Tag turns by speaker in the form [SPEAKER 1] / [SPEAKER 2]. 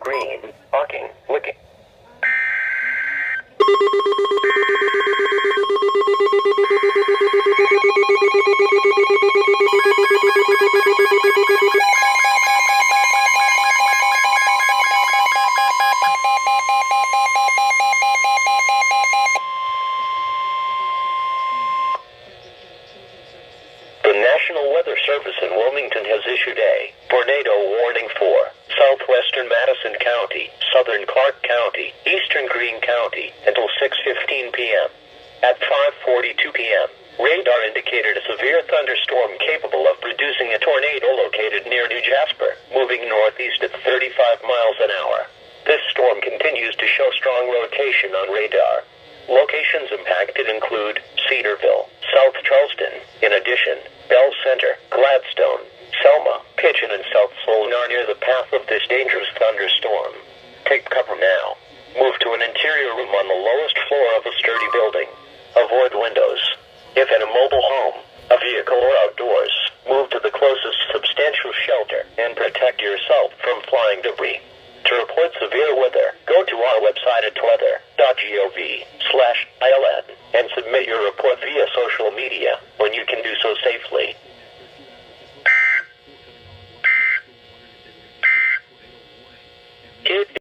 [SPEAKER 1] green, barking, licking.
[SPEAKER 2] The National Weather Service in Wilmington has issued a tornado warning for southwestern Madison County, southern Clark County, eastern Greene County until 6:15 p.m. At 5:42 p.m., radar indicated a severe thunderstorm capable of producing a tornado located near New Jasper, moving northeast at 35 miles an hour. This storm continues to show strong rotation on radar. Locations impacted include Cedarville, South Charleston. In addition, Bell Center, Gladstone, Selma, Pigeon, and South Solon are near the path of this dangerous thunderstorm. Take cover now. Move to an interior room on the lowest floor of a sturdy building. Avoid windows. If in a mobile home, a vehicle, or outdoors, move to the closest substantial shelter and protect yourself from flying debris. To report severe weather, go to our website at weather.gov/ILN and submit your report via social media when you can do so safely.